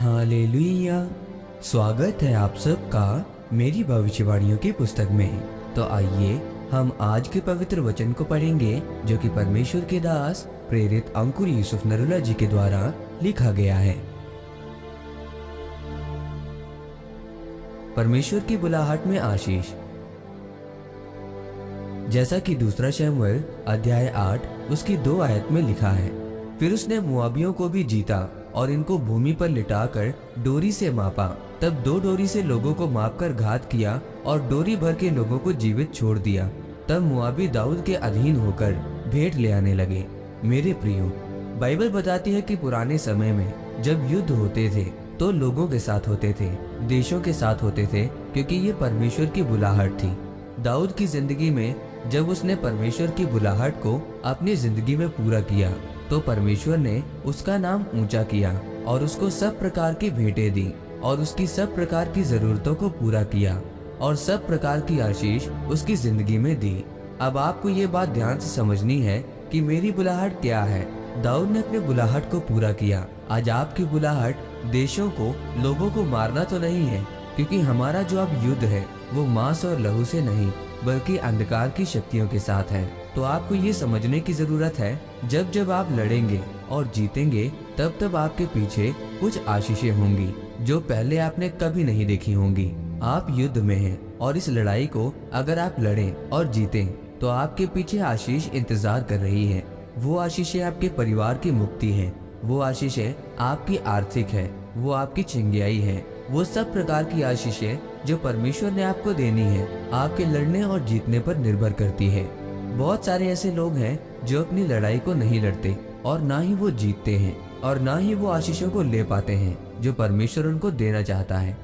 Hallelujah. स्वागत है आप सबका मेरी भविष्यवाणियों की पुस्तक में। तो आइए हम आज के पवित्र वचन को पढ़ेंगे जो कि परमेश्वर के दास प्रेरित अंकुर यूसुफ नरूला जी के द्वारा लिखा गया है। परमेश्वर की बुलाहट में आशीष। जैसा कि दूसरा शमूएल अध्याय 8 उसकी 2 आयत में लिखा है, फिर उसने मुआबियों को भी जीता और इनको भूमि पर लिटाकर डोरी से मापा। तब 2 डोरी से लोगों को मापकर घात किया और डोरी भर के लोगों को जीवित छोड़ दिया। तब मुआबी दाऊद के अधीन होकर भेंट ले आने लगे। मेरे प्रियो, बाइबल बताती है कि पुराने समय में जब युद्ध होते थे तो लोगों के साथ होते थे, देशों के साथ होते थे, क्योंकि ये परमेश्वर की बुलाहट थी। दाऊद की जिंदगी में जब उसने परमेश्वर की बुलाहट को अपनी जिंदगी में पूरा किया तो परमेश्वर ने उसका नाम ऊंचा किया और उसको सब प्रकार की भेंटें दी और उसकी सब प्रकार की जरूरतों को पूरा किया और सब प्रकार की आशीष उसकी जिंदगी में दी। अब आपको ये बात ध्यान से समझनी है कि मेरी बुलाहट क्या है। दाऊद ने अपने बुलाहट को पूरा किया। आज आपकी बुलाहट देशों को, लोगों को मारना तो नहीं है, क्योंकि हमारा जो अब युद्ध है वो मांस और लहू से नहीं बल्कि अंधकार की शक्तियों के साथ है। तो आपको ये समझने की जरूरत है, जब जब आप लड़ेंगे और जीतेंगे तब तब आपके पीछे कुछ आशीषें होंगी जो पहले आपने कभी नहीं देखी होंगी। आप युद्ध में हैं और इस लड़ाई को अगर आप लड़ें और जीतें तो आपके पीछे आशीष इंतजार कर रही है। वो आशीषें आपके परिवार की मुक्ति है, वो आशीषें आपकी आर्थिक है, वो आपकी चिंगाई है, वो सब प्रकार की आशीषें जो परमेश्वर ने आपको देनी है आपके लड़ने और जीतने पर निर्भर करती है। बहुत सारे ऐसे लोग हैं जो अपनी लड़ाई को नहीं लड़ते और ना ही वो जीतते हैं और ना ही वो आशीषों को ले पाते हैं जो परमेश्वर उनको देना चाहता है।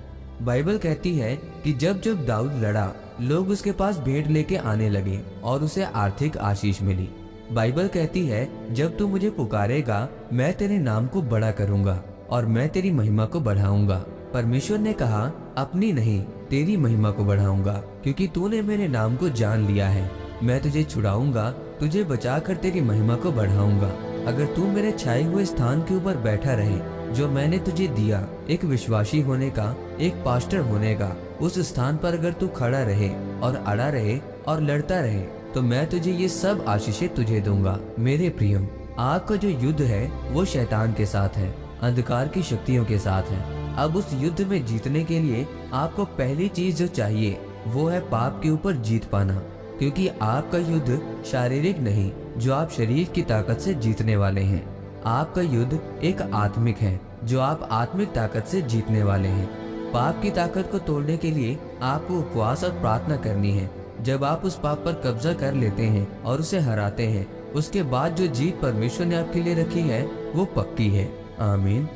बाइबल कहती है कि जब जब दाऊद लड़ा लोग उसके पास भेंट लेके आने लगे और उसे आर्थिक आशीष मिली। बाइबल कहती है, जब तू मुझे पुकारेगा मैं तेरे नाम को बड़ा करूंगा और मैं तेरी महिमा को बढ़ाऊंगा। परमेश्वर ने कहा, अपनी नहीं तेरी महिमा को बढ़ाऊंगा, क्योंकि तूने मेरे नाम को जान लिया है। मैं तुझे छुड़ाऊंगा, तुझे बचाकर तेरी महिमा को बढ़ाऊंगा। अगर तू मेरे छाए हुए स्थान के ऊपर बैठा रहे जो मैंने तुझे दिया, एक विश्वासी होने का, एक पास्टर होने का, उस स्थान पर अगर तू खड़ा रहे और अड़ा रहे और लड़ता रहे तो मैं तुझे ये सब आशीषें तुझे दूंगा। मेरे प्रियो, आपका जो युद्ध है वो शैतान के साथ है, अंधकार की शक्तियों के साथ है। अब उस युद्ध में जीतने के लिए आपको पहली चीज जो चाहिए वो है पाप के ऊपर जीत पाना, क्योंकि आपका युद्ध शारीरिक नहीं जो आप शरीर की ताकत से जीतने वाले हैं। आपका युद्ध एक आत्मिक है जो आप आत्मिक ताकत से जीतने वाले हैं। पाप की ताकत को तोड़ने के लिए आपको उपवास और प्रार्थना करनी है। जब आप उस पाप पर कब्जा कर लेते हैं और उसे हराते हैं, उसके बाद जो जीत परमेश्वर ने आपके लिए रखी है वो पक्की है। आमीन।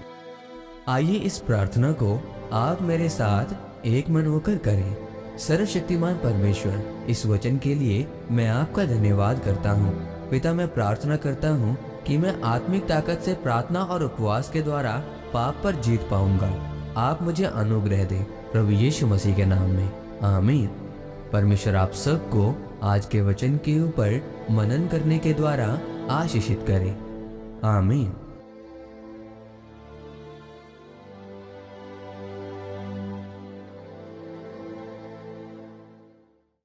आइए इस प्रार्थना को आप मेरे साथ एक मन होकर करें। सर्वशक्तिमान परमेश्वर, इस वचन के लिए मैं आपका धन्यवाद करता हूँ। पिता, मैं प्रार्थना करता हूँ कि मैं आत्मिक ताकत से प्रार्थना और उपवास के द्वारा पाप पर जीत पाऊंगा। आप मुझे अनुग्रह दें प्रभु यीशु मसीह के नाम में, आमीन। परमेश्वर आप सबको आज के वचन के ऊपर मनन करने के द्वारा आशीषित करे, आमीन।